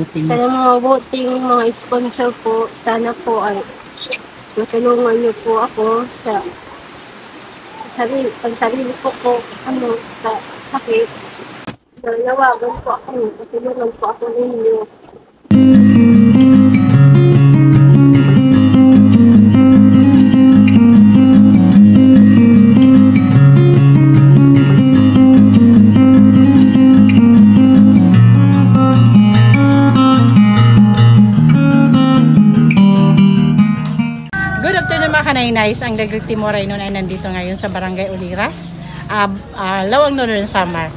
mabuting? Sana mabuting mga sponsor po. Sana po ay matulungan niyo po ako sa sarili ko po, sa sakit. Nanawagan po ako, matulungan po ako ninyo. Nice, ang Dagriti Moreno ay nandito ngayon sa Barangay Uliras, Lawag Northern Samar.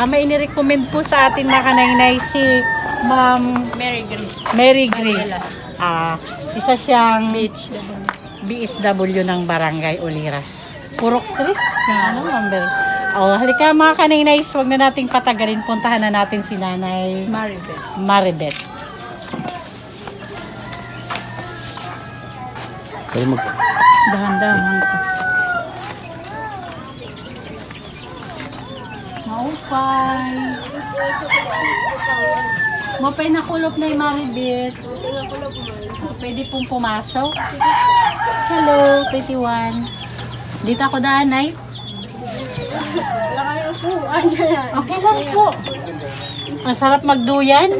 May inirecommend po sa atin mga kanaynay si Ma'am Mary Grace. Isa siyang BSW ng Barangay Uliras. Purok Tris? Ano, number? Halika mga kanaynay, huwag na nating patagalin. Puntahan na natin si Nanay Maribeth. Kayo Dahan-dahan ko. Maupay. Mapay na kulop na yung Maribeth. Pwede pong pumasok. Hello, 21. Dito ako daan, Nay. Okay lang po. Masarap magduyan.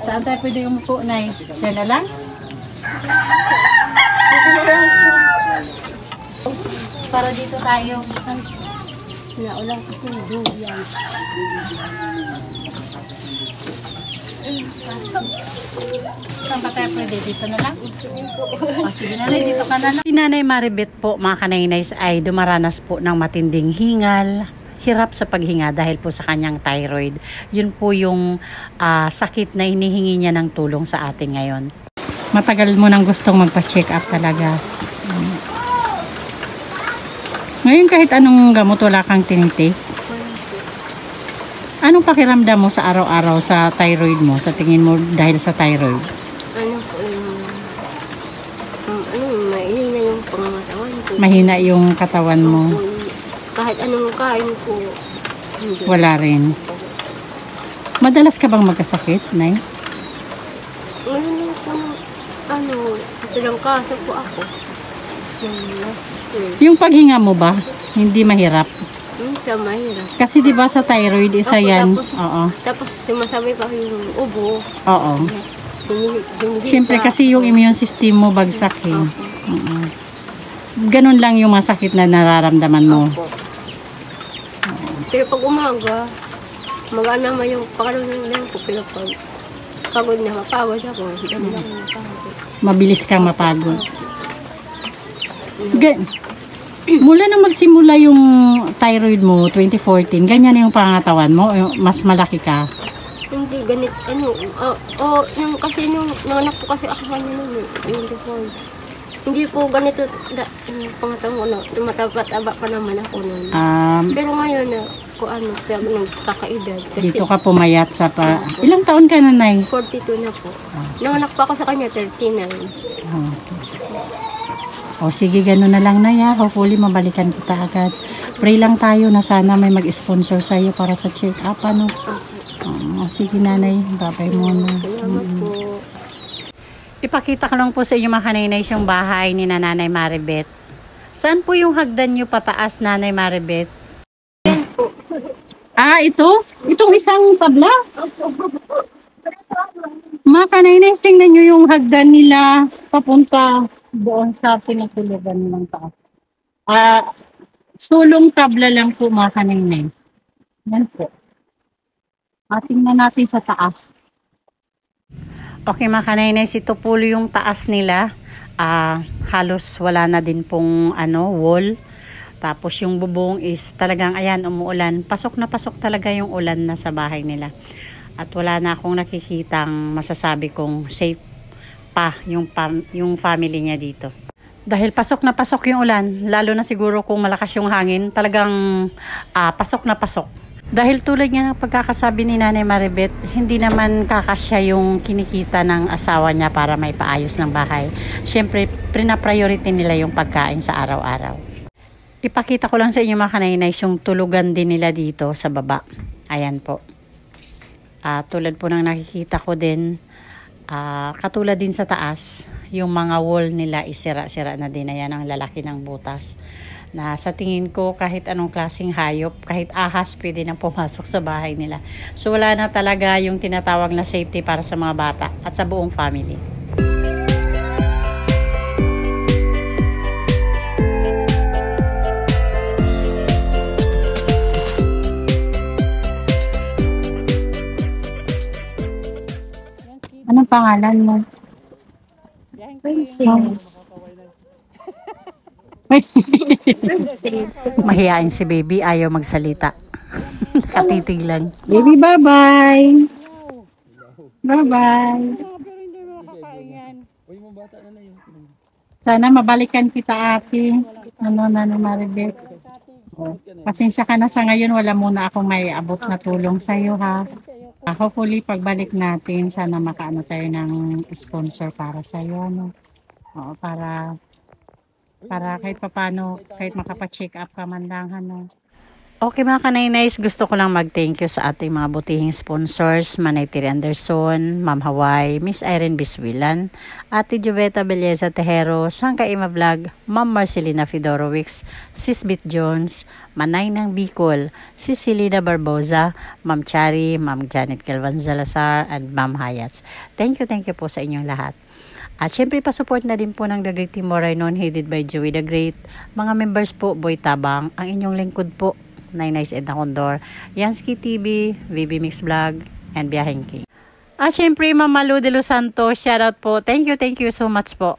Saan tayo pwede umupo, Nay? Diyan na lang? Para dito tayo. Naulang kasi duyan. Saan pa tayo pwede? Dito na lang? Sige nanay, dito ka na lang. Si Nanay Maribeth po, mga kanaynays, ay dumaranas po ng matinding hingal. Hirap sa paghinga dahil po sa kanyang thyroid. Yun po yung sakit na hinihingi niya ng tulong sa atin ngayon. Matagal mo nang gustong magpa-check up talaga. Ngayon kahit anong gamot wala kang tinitake. Anong pakiramdam mo sa araw-araw sa thyroid mo? Sa tingin mo dahil sa thyroid? Mahina yung pangangatawan ko. Mahina yung katawan mo. Kahit anong kain ko. Hindi. Wala rin. Madalas ka bang magkasakit, Nay? Ilang kaso po ako. Yung paghinga mo ba, hindi mahirap? Minsan mahirap. Kasi di ba sa thyroid, isa yan. Tapos sumasabi pa yung ubo. Oo. Siyempre kasi yung immune system mo bagsak eh. Ganun lang yung masakit na nararamdaman mo. Pero pag umaga, magaan naman yung pakalunan ko. Pero pag pagod na, mapawad ako. Mabilis kang mapagod. Mula nang magsimula yung thyroid mo, 2014, ganyan yung pangatawan mo? Mas malaki ka? Hindi, ganit, yung kasi nung anak ko kasi ako kanina, 24. Hindi po ganito, yung pangatawan ko, tumataba pa naman ako nun. Pero ngayon, nagkakaedad. Dito ka pumayat sa ilang taon ka na, Nay? 42 na po. Nanganak pa ako sa kanya, 39. Sige, gano'n na lang, Nay. Hopefully, mabalikan kita agad. Pray lang tayo na sana may mag-sponsor sa'yo para sa check-up, ano? Sige, Nanay. Babay muna. Salamat po. Ipakita ko lang po sa inyo mga kanaynays yung bahay ni Nanay Maribeth. Saan po yung hagdan nyo pataas, Nanay Maribeth? Ito? Itong isang tabla? Mga kanaynays, tingnan nyo yung hagdan nila papunta doon sa pinatulugan nilang taas. Sulong tabla lang po mga kanaynays. Yan po. Tingnan natin sa taas. Okay mga kanaynays, ito po yung taas nila. Halos wala na din pong wall. Tapos yung bubong is talagang ayan, umuulan. Pasok na pasok talaga yung ulan na sa bahay nila. At wala na akong nakikitang masasabi kong safe pa yung family niya dito. Dahil pasok na pasok yung ulan, lalo na siguro kung malakas yung hangin, talagang pasok na pasok. Dahil tulad nga ng pagkakasabi ni Nanay Maribeth, hindi naman kakasya yung kinikita ng asawa niya para may paayos ng bahay. Siyempre, prina-priority nila yung pagkain sa araw-araw. Ipakita ko lang sa inyo mga kanaynays yung tulugan din nila dito sa baba. Ayan po. Tulad po ng nakikita ko din, katulad din sa taas, yung mga wall nila isira-sira na din. Ayan ang lalaki ng butas. Na sa tingin ko kahit anong klaseng hayop, kahit ahas, pwede nang pumasok sa bahay nila. So wala na talaga yung tinatawag na safety para sa mga bata at sa buong family. Anong pangalan mo? Princess. Mahihain si baby, ayaw magsalita. Nakatitig lang. Baby, bye-bye. Bye-bye. Sana mabalikan kita, ate. Maribel. Pasensya ka na sa ngayon, wala muna akong may abot na tulong sa'yo, ha. Hopefully, pagbalik natin, sana makaano tayo ng sponsor para sa'yo, no? Oo, para kahit papano, kahit makapacheck up ka man lang, ano. Okay mga kanaynays, gusto ko lang mag-thank you sa ating mga butihing sponsors, Manay Tiri Anderson, Ma'am Hawaii, Miss Irene Biswilan, Ate Joveta Belleza Tejero, Sangka Ima Vlog, Ma'am Marcelina Fedorowicz, Sis Bit Jones, Manay ng Bicol, Sis Celina Barboza, Ma'am Chari, Ma'am Janet Galvan Salazar, and Ma'am Hayats. Thank you po sa inyong lahat. At syempre, pa-support na din po ng The Great Team Moraynon, headed by Joey the Great. Mga members po, Boy Tabang, ang inyong lingkod po, Nainay Edna Condor, Yansky TV, VB Mix Vlog, and Biyaheng King. At syempre, Ma'am Malu de Los Santos, shoutout po. Thank you so much po.